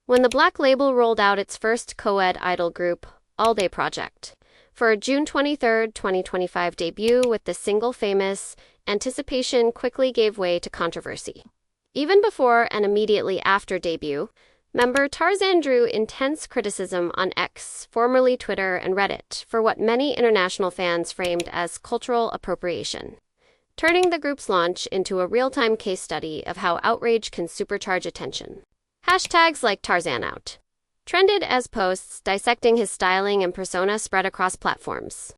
when the Black label rolled out its first co-ed idol group, ALLDAY PROJECT, for a June 23, 2025 debut with the single Famous, anticipation quickly gave way to controversy. Even before and immediately after debut, member Tarzzan drew intense criticism on X, formerly Twitter and Reddit, for what many international fans framed as cultural appropriation, turning the group's launch into a real-time case study of how outrage can supercharge attention. Hashtags like TarzzanOut trended as posts dissecting his styling and persona spread across platforms.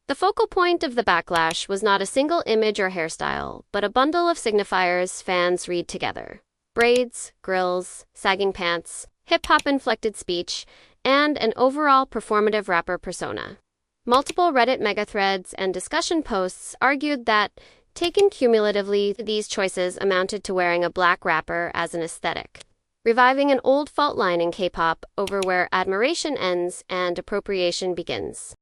The focal point of the backlash was not a single image or hairstyle, but a bundle of signifiers fans read together: braids, grills, sagging pants, hip-hop-inflected speech, and an overall performative rapper persona. Multiple Reddit megathreads and discussion posts argued that, taken cumulatively, these choices amounted to wearing a black rapper as an aesthetic, reviving an old fault line in K-pop over where admiration ends and appropriation begins.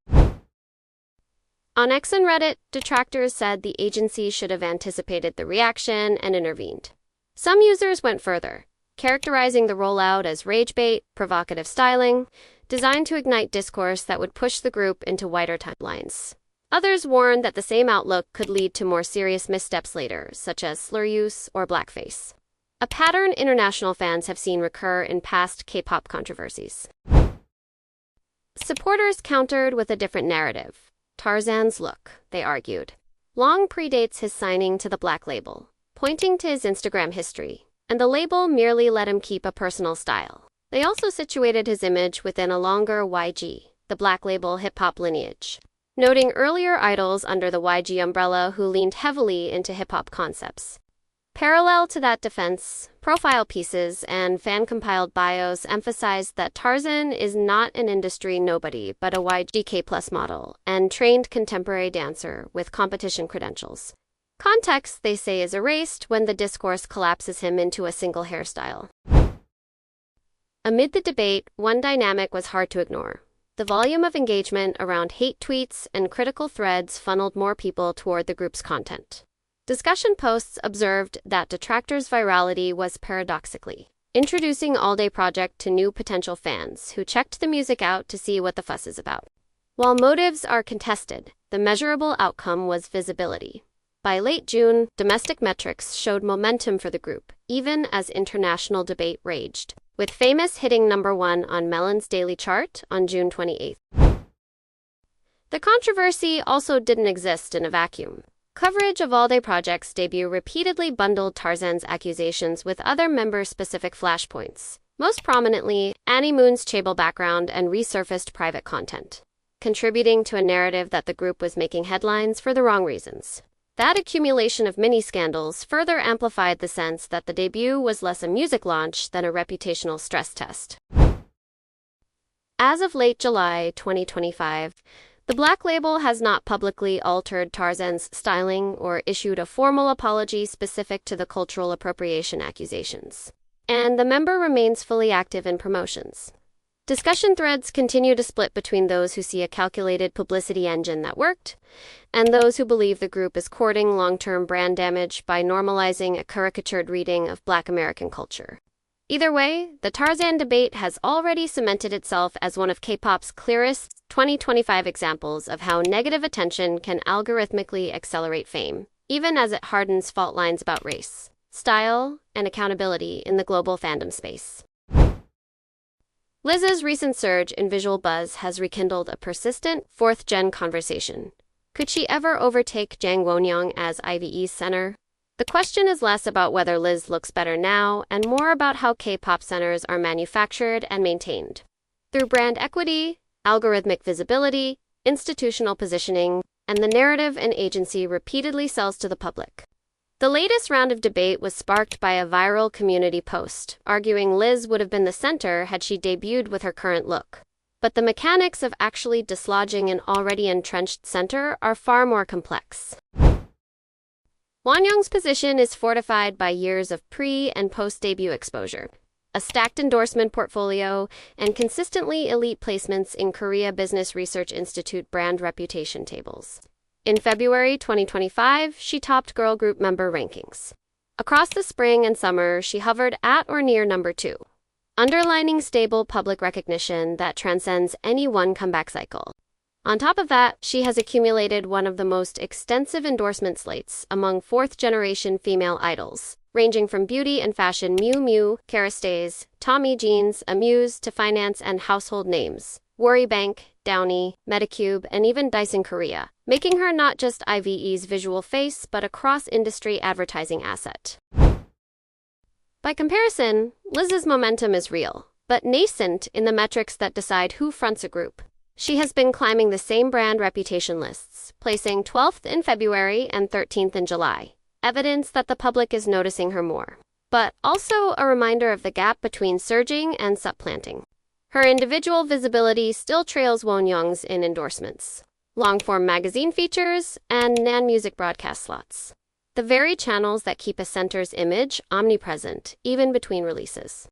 On X and Reddit, detractors said the agency should have anticipated the reaction and intervened. Some users went further, characterizing the rollout as ragebait, provocative styling, designed to ignite discourse that would push the group into wider timelines. Others warned that the same outlook could lead to more serious missteps later, such as slur use or blackface, a pattern international fans have seen recur in past K-pop controversies. Supporters countered with a different narrative. Tarzzan's look, they argued, long predates his signing to the Black label, pointing to his Instagram history, and the label merely let him keep a personal style. They also situated his image within a longer YG, the Black label hip-hop lineage, noting earlier idols under the YG umbrella who leaned heavily into hip-hop concepts. Parallel to that defense, profile pieces and fan-compiled bios emphasized that Tarzzan is not an industry nobody but a YGK+ model and trained contemporary dancer with competition credentials. Context, they say, is erased when the discourse collapses him into a single hairstyle. Amid the debate, one dynamic was hard to ignore. The volume of engagement around hate tweets and critical threads funneled more people toward the group's content. Discussion posts observed that detractors' virality was paradoxically introducing ALLDAY PROJECT to new potential fans who checked the music out to see what the fuss is about. While motives are contested, the measurable outcome was visibility. By late June, domestic metrics showed momentum for the group, even as international debate raged, with Famous hitting #1 on Melon's daily chart on June 28. The controversy also didn't exist in a vacuum. Coverage of ALLDAY PROJECT's debut repeatedly bundled Tarzzan's accusations with other member-specific flashpoints, most prominently Annie Moon's Chaebol background and resurfaced private content, contributing to a narrative that the group was making headlines for the wrong reasons. That accumulation of mini-scandals further amplified the sense that the debut was less a music launch than a reputational stress test. As of late July 2025, the Black label has not publicly altered Tarzzan's styling or issued a formal apology specific to the cultural appropriation accusations, and the member remains fully active in promotions. Discussion threads continue to split between those who see a calculated publicity engine that worked, and those who believe the group is courting long-term brand damage by normalizing a caricatured reading of Black American culture. Either way, the Tarzzan debate has already cemented itself as one of K-pop's clearest 2025 examples of how negative attention can algorithmically accelerate fame, even as it hardens fault lines about race, style, and accountability in the global fandom space. Liz's recent surge in visual buzz has rekindled a persistent fourth-gen conversation. Could she ever overtake Jang Wonyoung as IVE's center? The question is less about whether Liz looks better now and more about how K-pop centers are manufactured and maintained. Through brand equity, algorithmic visibility, institutional positioning, and the narrative an agency repeatedly sells to the public. The latest round of debate was sparked by a viral community post, arguing Liz would have been the center had she debuted with her current look. But the mechanics of actually dislodging an already entrenched center are far more complex. Wonyoung's position is fortified by years of pre- and post-debut exposure, a stacked endorsement portfolio, and consistently elite placements in Korea Business Research Institute brand reputation tables. In February 2025, she topped girl group member rankings. Across the spring and summer, she hovered at or near number 2, underlining stable public recognition that transcends any one comeback cycle. On top of that, she has accumulated one of the most extensive endorsement slates among fourth-generation female idols, ranging from beauty and fashion Miu Miu, Kerastase, Tommy Jeans, Amuse to finance and household names, Worrybank, Downy, Medicube, and even Dyson Korea, making her not just IVE's visual face but a cross-industry advertising asset. By comparison, Liz's momentum is real, but nascent in the metrics that decide who fronts a group. She has been climbing the same brand reputation lists, placing 12th in February and 13th in July, evidence that the public is noticing her more, but also a reminder of the gap between surging and supplanting. Her individual visibility still trails Wonyoung's in endorsements, long-form magazine features, and Nan music broadcast slots, the very channels that keep a center's image omnipresent, even between releases.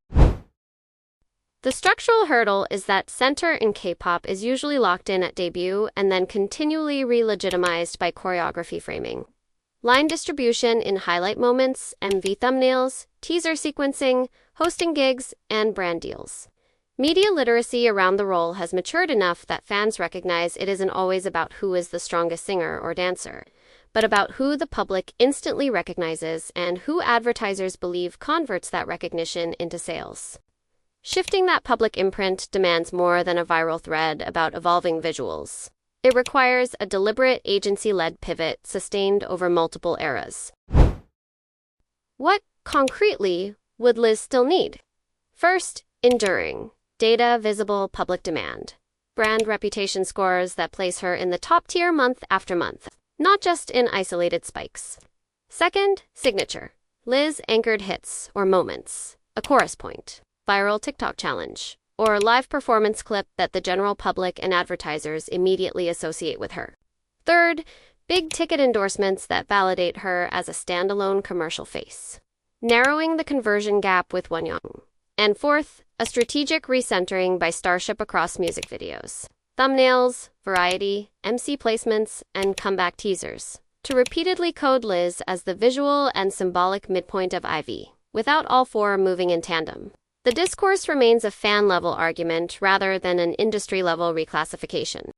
The structural hurdle is that center in K-pop is usually locked in at debut and then continually re-legitimized by choreography framing, line distribution in highlight moments, MV thumbnails, teaser sequencing, hosting gigs, and brand deals. Media literacy around the role has matured enough that fans recognize it isn't always about who is the strongest singer or dancer, but about who the public instantly recognizes and who advertisers believe converts that recognition into sales. Shifting that public imprint demands more than a viral thread about evolving visuals. It requires a deliberate agency-led pivot sustained over multiple eras. What, concretely, would Liz still need? First, enduring, data-visible public demand. Brand reputation scores that place her in the top tier month after month, not just in isolated spikes. Second, signature. Liz-anchored hits or moments, a chorus point, viral TikTok challenge, or live performance clip that the general public and advertisers immediately associate with her. Third, big-ticket endorsements that validate her as a standalone commercial face, narrowing the conversion gap with Wonyoung. And fourth, a strategic recentering by Starship across music videos, thumbnails, variety, MC placements, and comeback teasers, to repeatedly code Liz as the visual and symbolic midpoint of IVE, without all four moving in tandem. The discourse remains a fan-level argument rather than an industry-level reclassification.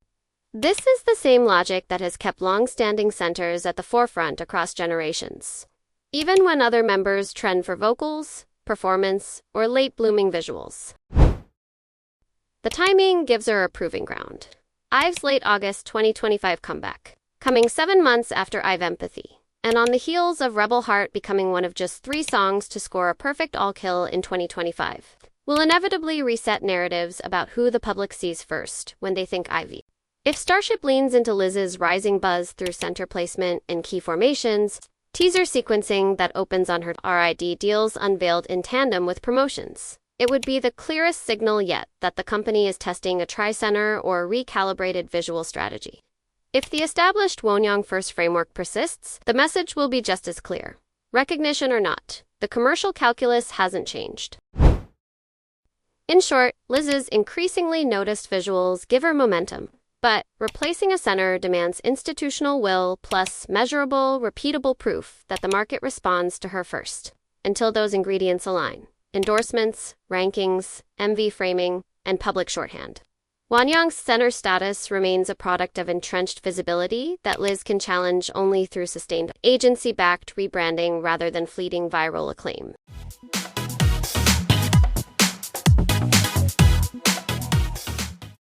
This is the same logic that has kept long-standing centers at the forefront across generations, even when other members trend for vocals, performance, or late-blooming visuals. The timing gives her a proving ground. IVE's late August 2025 comeback, coming 7 months after IVE Empathy, and on the heels of Rebel Heart becoming one of just 3 songs to score a perfect all-kill in 2025, will inevitably reset narratives about who the public sees first when they think IVE. If Starship leans into Liz's rising buzz through center placement and key formations, teaser sequencing that opens on her RID deals unveiled in tandem with promotions, it would be the clearest signal yet that the company is testing a tri-center or recalibrated visual strategy. If the established Wonyoung first framework persists, the message will be just as clear. Recognition or not, the commercial calculus hasn't changed. In short, Liz's increasingly noticed visuals give her momentum, but replacing a center demands institutional will plus measurable, repeatable proof that the market responds to her first. Until those ingredients align: endorsements, rankings, MV framing, and public shorthand. Wonyoung's center status remains a product of entrenched visibility that Liz can challenge only through sustained agency-backed rebranding rather than fleeting viral acclaim.